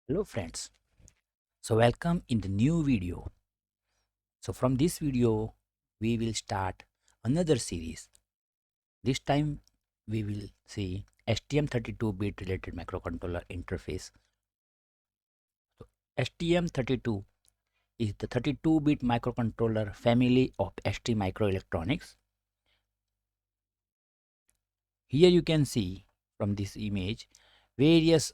Hello friends, so welcome in the new video. So from this video we will start another series. This time we will see STM32-bit related microcontroller interface. So STM32 is the 32-bit microcontroller family of ST microelectronics. Here you can see from this image various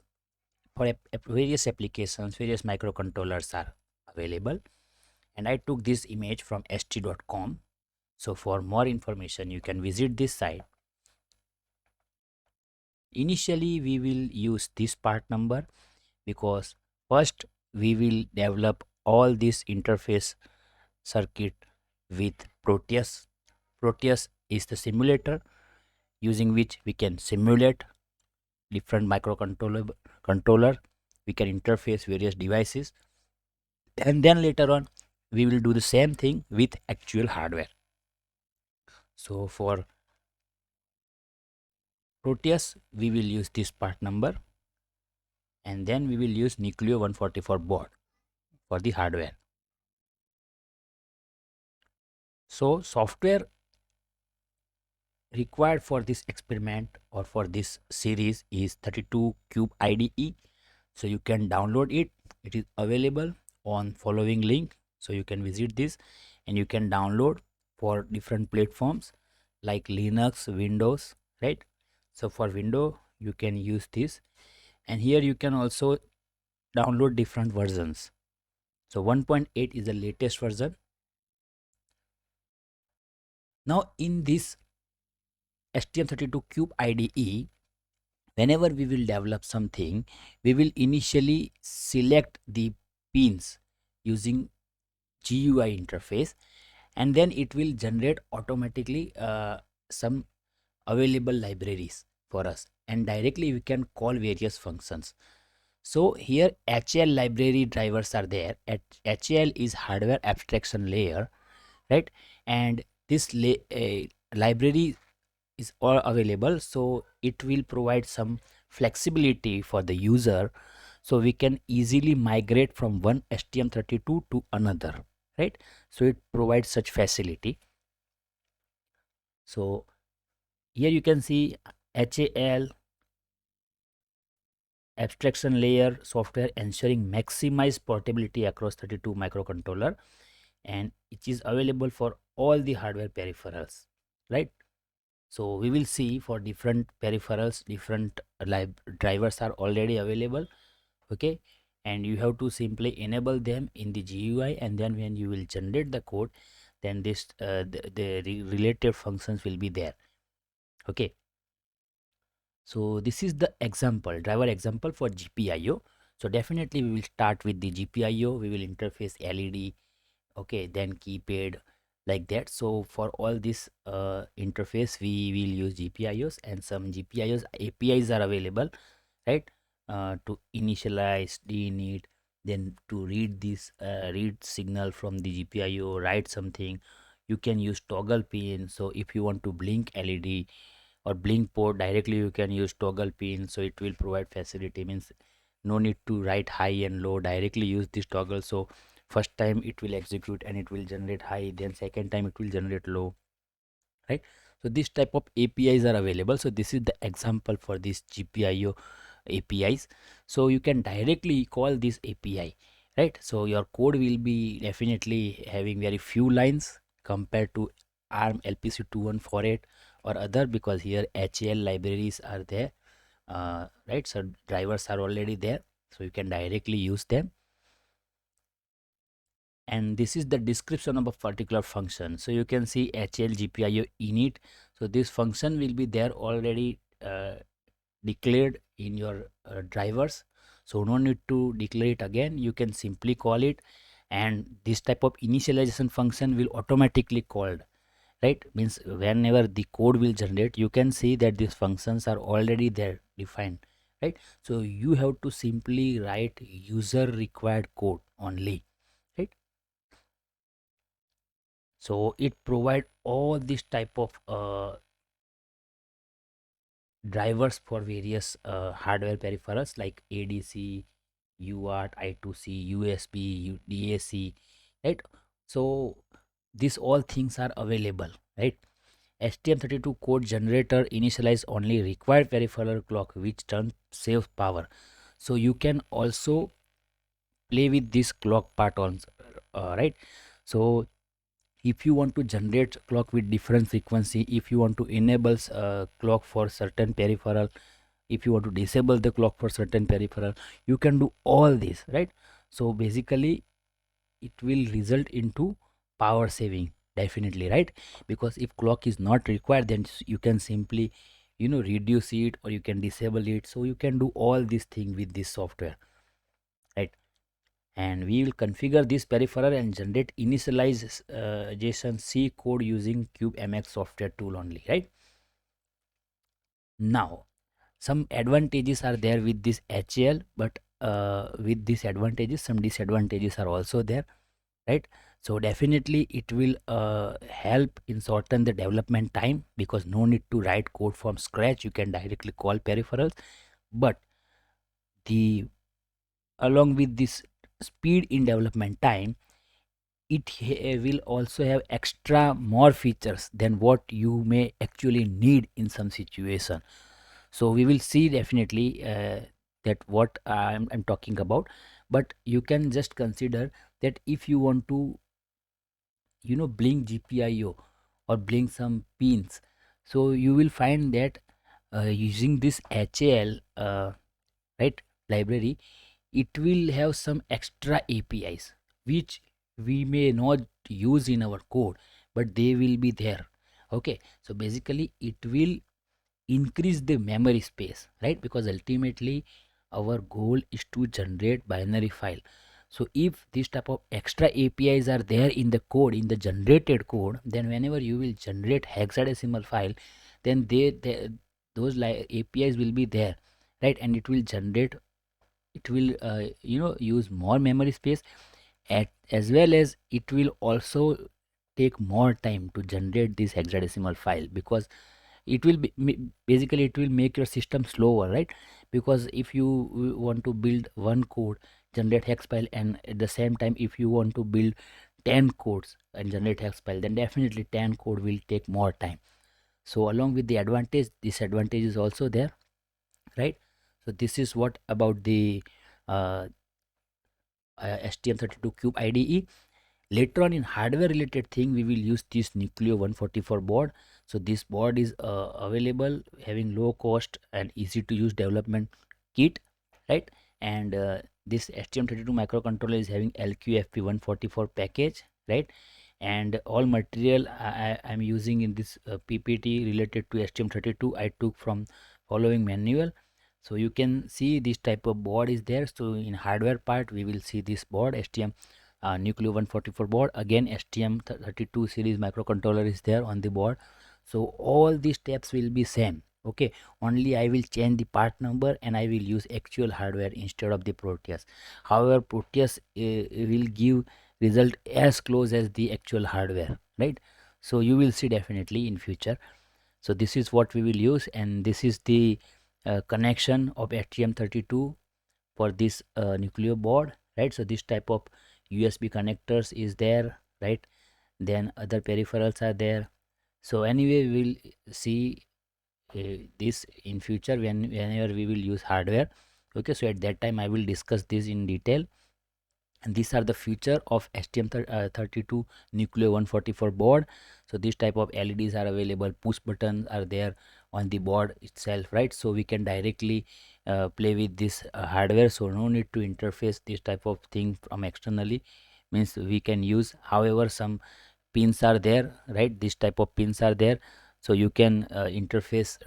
various applications, various microcontrollers are available, and I took this image from st.com. So for more information, you can visit this site. Initially, we will use this part number because first we will develop all this interface circuit with Proteus. Proteus is the simulator using which we can simulate different microcontroller. We can interface various devices, and then later on we will do the same thing with actual hardware. So for Proteus, we will use this part number, and then we will use Nucleo 144 board for the hardware. So software required for this experiment or for this series is 32 Cube IDE. So you can download it. It is available on following link. So you can visit this and you can download for different platforms like Linux, Windows, right? So for Windows, you can use this, and here you can also download different versions. So 1.8 is the latest version. Now in this STM32 Cube IDE, whenever we will develop something, we will initially select the pins using GUI interface, and then it will generate automatically some available libraries for us, and directly we can call various functions. So here HAL library drivers are there. HAL is hardware abstraction layer, right? And this library is all available, so it will provide some flexibility for the user, so we can easily migrate from one STM32 to another, right? So it provides such facility. So here you can see HAL abstraction layer software ensuring maximize portability across 32 microcontroller, and it is available for all the hardware peripherals, right? So we will see for different peripherals, different drivers are already available, okay? And you have to simply enable them in the GUI, and then when you will generate the code, then this the related functions will be there, okay? So this is the example, driver example for GPIO. So definitely we will start with the GPIO. We will interface LED, okay, then keypad, like that. So for all this interface we will use GPIOs, and some GPIOs APIs are available, right? To initialize, init, then to read this read signal from the GPIO, write something. You can use toggle pin. So if you want to blink LED or blink port directly, you can use toggle pin, so it will provide facility, means no need to write high and low, directly use this toggle. So first time it will execute and it will generate high, then second time it will generate low, right? So this type of APIs are available. So this is the example for this GPIO APIs. So you can directly call this API, right? So your code will be definitely having very few lines compared to ARM LPC 2148 or other, because here HAL libraries are there, right? So drivers are already there, so you can directly use them. And this is the description of a particular function. So you can see HL GPIO init. So this function will be there already declared in your drivers, so no need to declare it again. You can simply call it, and this type of initialization function will automatically called, right? Means whenever the code will generate, you can see that these functions are already there defined, right? So you have to simply write user required code only, right? So it provide all this type of drivers for various hardware peripherals like ADC, UART, I2C, USB, DAC, right? So these all things are available, right? STM32 code generator initialize only required peripheral clock which turn save power. So you can also play with this clock part on, right? So if you want to generate clock with different frequency, if you want to enable clock for certain peripheral, if you want to disable the clock for certain peripheral, you can do all this, right? So basically it will result into power saving, definitely, right? Because if clock is not required, then you can simply, reduce it, or you can disable it. So you can do all these things with this software, right? And we will configure this peripheral and generate initialization C code using CubeMX software tool only, right? Now some advantages are there with this HAL, but with these advantages some disadvantages are also there, right? So definitely it will help in shorten the development time, because no need to write code from scratch, you can directly call peripherals. But the along with this speed in development time, it will also have extra more features than what you may actually need in some situation. So we will see definitely that what I'm talking about. But you can just consider that if you want to blink GPIO or blink some pins, so you will find that using this HAL, right, library, it will have some extra APIs which we may not use in our code, but they will be there. Okay, so basically it will increase the memory space, right? Because ultimately our goal is to generate binary file. So if this type of extra APIs are there in the code, in the generated code, then whenever you will generate hexadecimal file, then those APIs will be there, right? And it will generate, it will use more memory space, as well as it will also take more time to generate this hexadecimal file, because it will be basically it will make your system slower, right? Because if you want to build one code, generate hex file, and at the same time if you want to build 10 codes and generate hex file, then definitely 10 code will take more time. So along with the advantage, disadvantage is also there, right? So this is what about the uh, STM32 Cube IDE. Later on in hardware related thing, we will use this Nucleo 144 board. So this board is available, having low cost and easy to use development kit, right? And this STM32 microcontroller is having LQFP 144 package, right? And all material I'm using in this PPT related to STM32 I took from following manual. So you can see this type of board is there. So in hardware part we will see this board, STM Nucleo 144 board, again STM32 series microcontroller is there on the board. So all these steps will be same, okay? Only I will change the part number and I will use actual hardware instead of the Proteus. However, Proteus will give result as close as the actual hardware, right? So you will see definitely in future. So this is what we will use, and this is the connection of STM32 for this Nucleo board, right? So this type of USB connectors is there, right? Then other peripherals are there. So anyway, we will see this in future whenever we will use hardware. Okay, so at that time I will discuss this in detail. And these are the feature of STM32 Nucleo 144 board. So this type of LEDs are available, push buttons are there on the board itself, right? So we can directly play with this hardware, so no need to interface this type of thing from externally, means we can use. However, some pins are there, right? This type of pins are there, so you can interface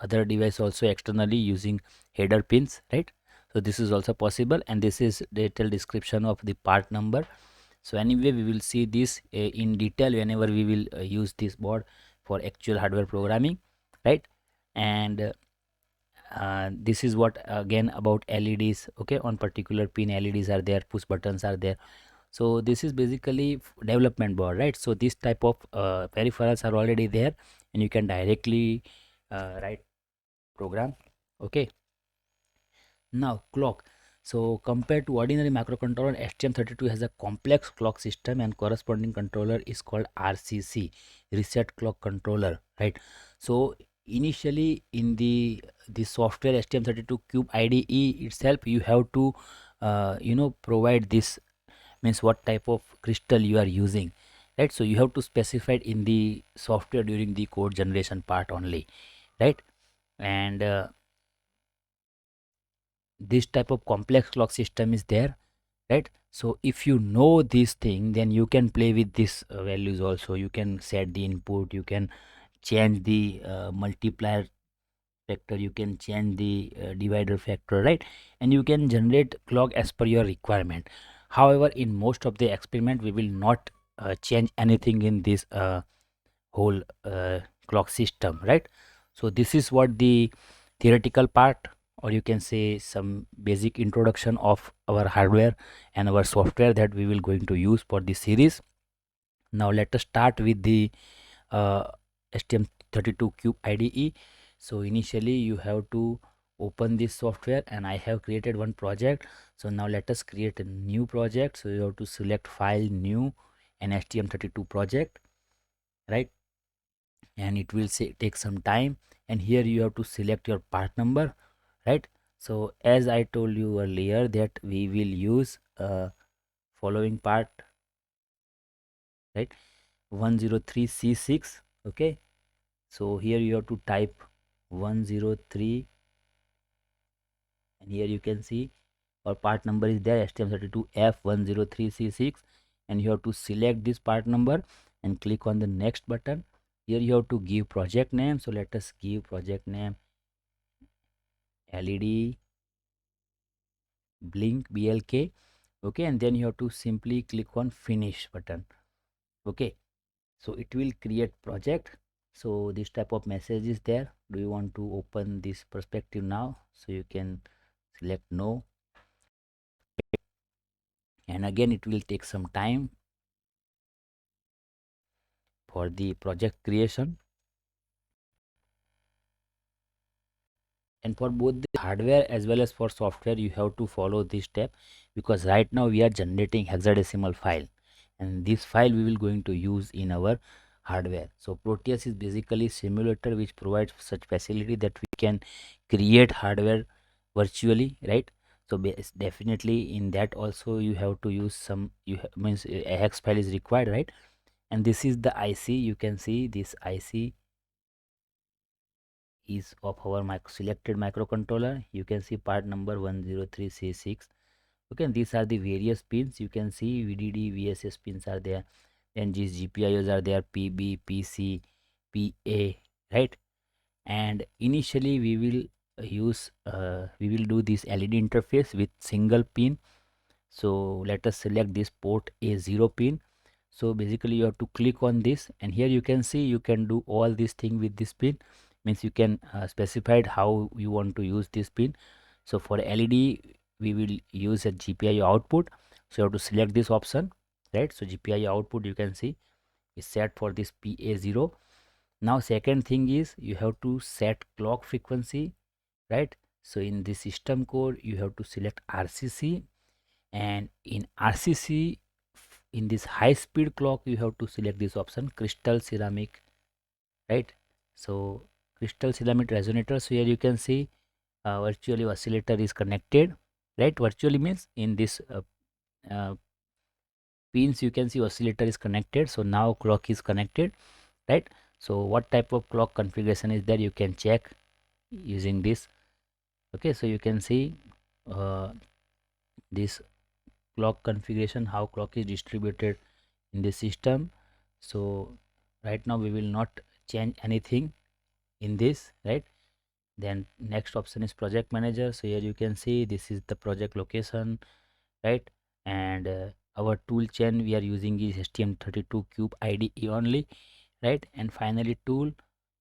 other device also externally using header pins, right? So this is also possible, and this is detailed description of the part number. So anyway, we will see this in detail whenever we will use this board for actual hardware programming, right? And this is what again about LEDs, okay? On particular pin LEDs are there, push buttons are there. So this is basically development board, right? So this type of peripherals are already there, and you can directly write program, okay? Now clock. So compared to ordinary microcontroller, STM32 has a complex clock system and corresponding controller is called RCC, reset clock controller, right? So initially in the software STM32 Cube IDE itself, you have to provide this, means what type of crystal you are using, right? So you have to specify it in the software during the code generation part only, right? And this type of complex clock system is there, right? So if you know this thing, then you can play with these values also. You can set the input, you can change the multiplier factor, you can change the divider factor, right? And you can generate clock as per your requirement. However, in most of the experiment, we will not change anything in this whole clock system, right? So this is what the theoretical part, or you can say some basic introduction of our hardware and our software that we will going to use for this series. Now let us start with the uh, STM32 Cube IDE. So initially you have to open this software, and I have created one project. So now let us create a new project. So you have to select file, new, and STM32 project, right? And it will say take some time, and here you have to select your part number, right? So as I told you earlier that we will use following part, right? 103C6. Okay, so here you have to type 103, and here you can see our part number is there, STM32F103C6, and you have to select this part number and click on the next button. Here you have to give project name, so let us give project name LED blink BLK. Okay, and then you have to simply click on finish button. Okay, so it will create project. So this type of message is there. Do you want to open this perspective now? So you can select no, and again it will take some time for the project creation. And for both the hardware as well as for software, you have to follow this step, because right now we are generating hexadecimal file, and this file we will going to use in our hardware. So Proteus is basically simulator which provides such facility that we can create hardware virtually, right? So definitely in that also you have to use some, means a hex file is required, right? And this is the IC. You can see this IC is of our selected microcontroller. You can see part number 103C6. Okay, and these are the various pins. You can see VDD, VSS pins are there, and these GPIOs are there, PB, PC, PA, right? And initially we will we will do this LED interface with single pin. So let us select this port A0 pin. So basically you have to click on this, and here you can see you can do all this thing with this pin, means you can specify how you want to use this pin. So for LED we will use a GPIO output, so you have to select this option, right? So GPIO output, you can see, is set for this PA0. Now second thing is you have to set clock frequency, right? So in the system code you have to select RCC, and in RCC, in this high speed clock you have to select this option, crystal ceramic, right? So crystal ceramic resonator. So here you can see virtually oscillator is connected, right? Virtually means in this uh, pins you can see oscillator is connected. So now clock is connected, right? So what type of clock configuration is there, you can check using this. Okay, so you can see this clock configuration, how clock is distributed in the system. So right now we will not change anything in this, right? Then next option is project manager. So here you can see this is the project location, right? And our tool chain we are using is STM32 Cube IDE only, right? And finally tool.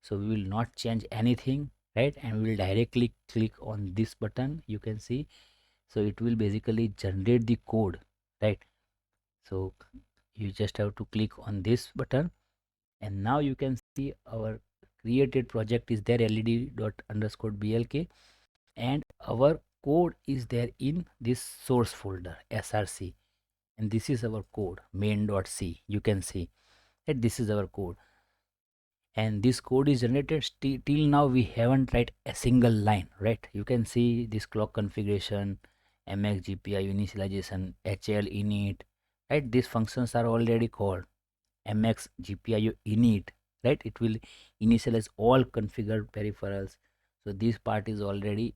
So we will not change anything, right? And we will directly click on this button, you can see. So it will basically generate the code, right? So you just have to click on this button, and now you can see our created project is there, led dot underscore blk, and our code is there in this source folder src, and this is our code main.c. You can see that this is our code, and this code is generated till now we haven't write a single line, right? You can see this clock configuration, mx gpi initialization, hl init, right? These functions are already called mx gpiu init, right? It will initialize all configured peripherals, so this part is already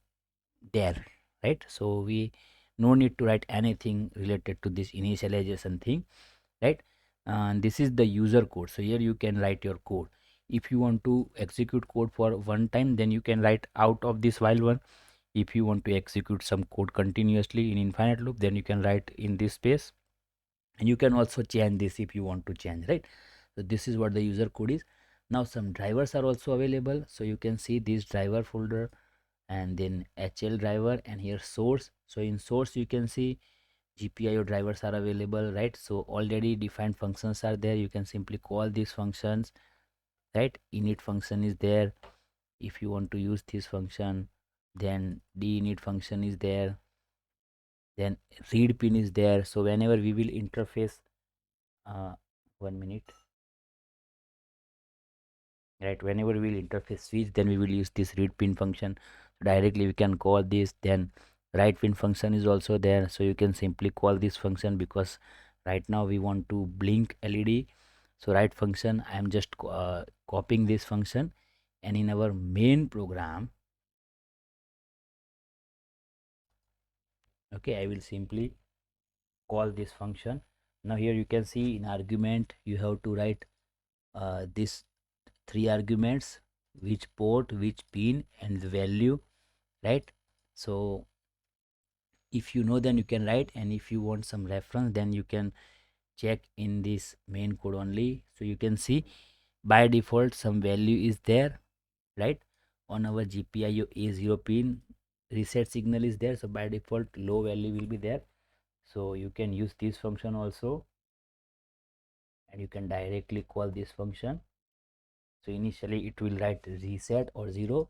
there, right? So we no need to write anything related to this initialization thing, right? And this is the user code, so here you can write your code. If you want to execute code for one time, then you can write out of this while one. If you want to execute some code continuously in infinite loop, then you can write in this space, and you can also change this if you want to change, right? So this is what the user code is. Now some drivers are also available, so you can see this driver folder and then hl driver, and here source. So in source you can see GPIO drivers are available, right? So already defined functions are there. You can simply call these functions, right? Init function is there if you want to use this function, then dinit function is there, then read pin is there. So whenever we will interface, uh, 1 minute, right? Whenever we will interface switch, then we will use this read pin function. Directly we can call this. Then write pin function is also there, so you can simply call this function because right now we want to blink led. So write function, I am just copying this function, and in our main program, okay, I will simply call this function. Now here you can see in argument you have to write this three arguments, which port, which pin, and the value, right? So if you know, then you can write, and if you want some reference, then you can check in this main code only. So you can see by default some value is there, right? On our GPIO A0 pin, reset signal is there, so by default low value will be there. So you can use this function also, and you can directly call this function. So initially it will write reset or 0,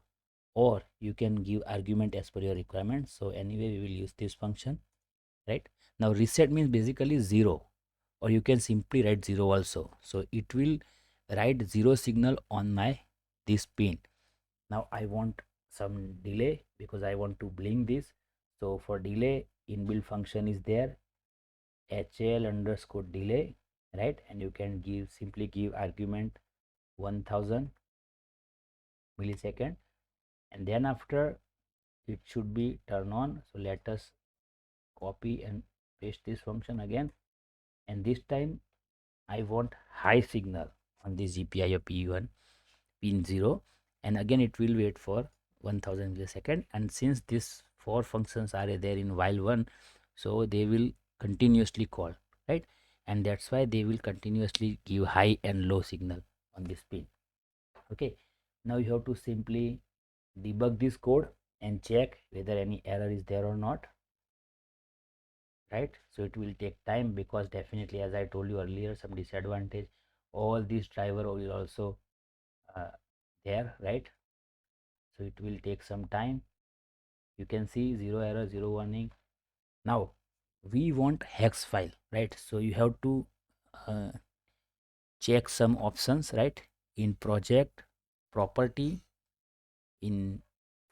or you can give argument as per your requirement. So anyway we will use this function, right? Now reset means basically 0, or you can simply write 0 also. So it will write 0 signal on my this pin. Now I want some delay because I want to blink this. So for delay, inbuilt function is there, hl underscore delay, right? And you can give simply give argument 1000 millisecond, and then after it should be turn on. So let us copy and paste this function again, and this time I want high signal on this GPIO P1 pin 0, and again it will wait for 1000 millisecond. And since these four functions are there in while one, so they will continuously call, right? And that's why they will continuously give high and low signal on this pin. Okay, now you have to simply debug this code and check whether any error is there or not, right? So it will take time because definitely, as I told you earlier, some disadvantage, all these driver will also uh, there, right? So it will take some time. You can see 0 error, 0 warning. Now we want hex file, right? So you have to uh, check some options, right? In project property, in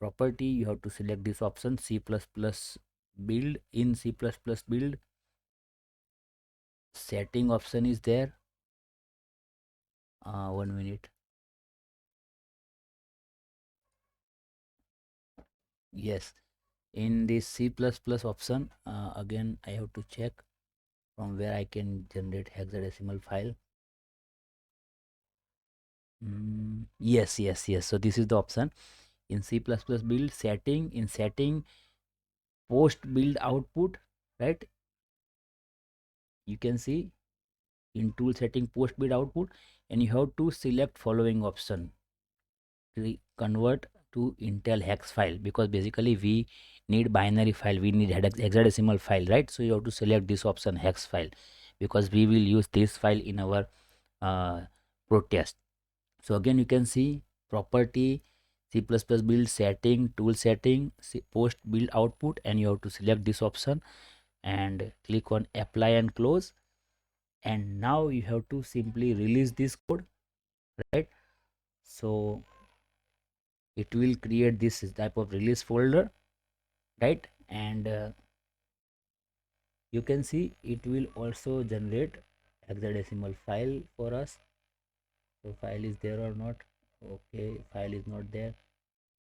property you have to select this option C++ build. In C++ build, setting option is there. 1 minute. Yes, in this C++ option, again I have to check from where I can generate hexadecimal file. Yes, yes, yes. So this is the option in C++ build setting. In setting, post build output, right? You can see in tool setting post build output, and you have to select following option, convert to Intel hex file, because basically we need binary file, we need hexadecimal file, right? So you have to select this option hex file because we will use this file in our protest. So again you can see property C++ build setting, tool setting, post build output, and you have to select this option and click on apply and close. And now you have to simply release this code, right? So it will create this type of release folder, right? And you can see it will also generate hexadecimal file for us. So file is there or not? Okay, file is not there.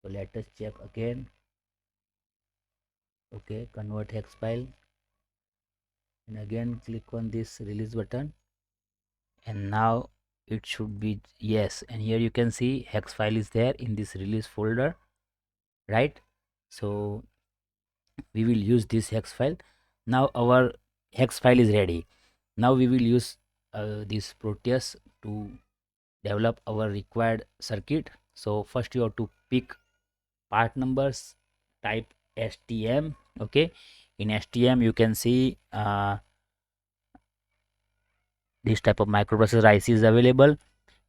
So let us check again. Okay, convert hex file, and again click on this release button, and now it should be yes. And here you can see hex file is there in this release folder, right? So we will use this hex file. Now our hex file is ready. Now we will use this Proteus to develop our required circuit. So first you have to pick part numbers, type STM. Okay, in STM you can see this type of microprocessor IC is available,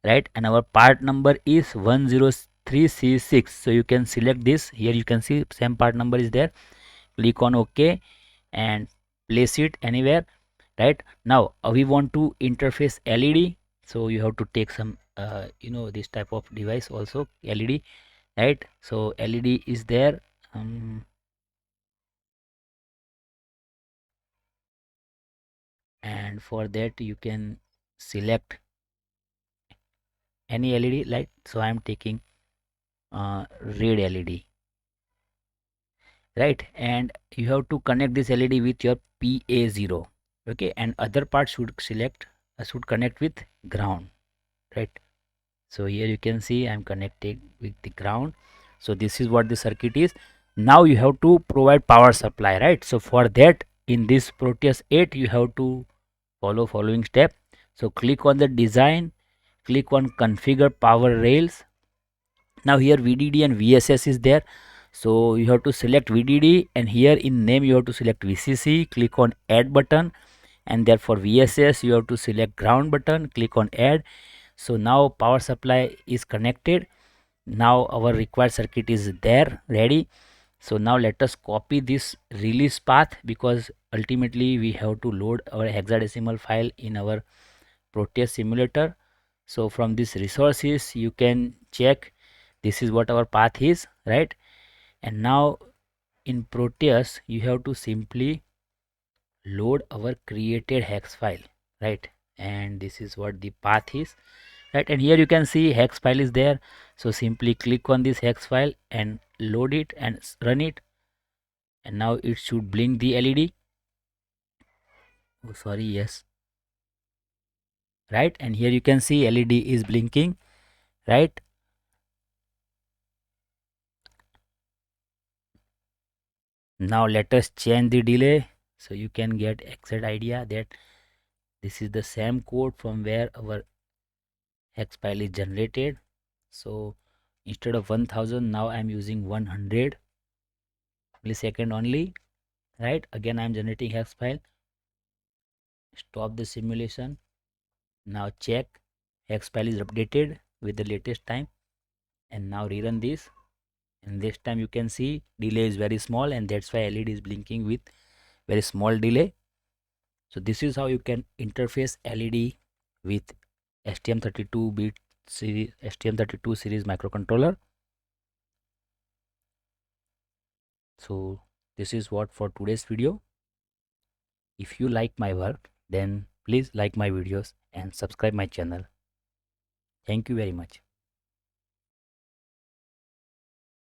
right? And our part number is 103C6. So you can select this. Here you can see same part number is there. Click on OK and place it anywhere, right? Now we want to interface LED. So you have to take some this type of device also, LED, right? So LED is there. And for that you can select any LED light. So I am taking red LED, right? And you have to connect this LED with your PA0. Okay, and other part should should connect with ground, right? So here you can see I'm connected with the ground. So this is what the circuit is. Now you have to provide power supply, right? So for that, in this Proteus 8 you have to follow following step. So click on the design, click on configure power rails. Now here VDD and VSS is there. So you have to select VDD, and here in name you have to select VCC. Click on add button, and therefore VSS you have to select ground button. Click on add. So now power supply is connected. Now our required circuit is there ready. So now let us copy this release path, because ultimately we have to load our hexadecimal file in our Proteus simulator. So from this resources you can check this is what our path is, right? And now in Proteus you have to simply load our created hex file, right? And this is what the path is, right? And here you can see hex file is there. So simply click on this hex file and load it and run it, and now it should blink the LED. Oh sorry, yes, right? And here you can see LED is blinking, right? Now let us change the delay, so you can get exact idea that this is the same code from where our hex file is generated. So instead of 1000, now I'm using 100 millisecond only, right? Again I'm generating hex file. Stop the simulation. Now check hex file is updated with the latest time, and now rerun this, and this time you can see delay is very small, and that's why LED is blinking with very small delay. So this is how you can interface LED with STM32 series STM32 series microcontroller. So this is what for today's video. If you like my work, then please like my videos and subscribe my channel. Thank you very much.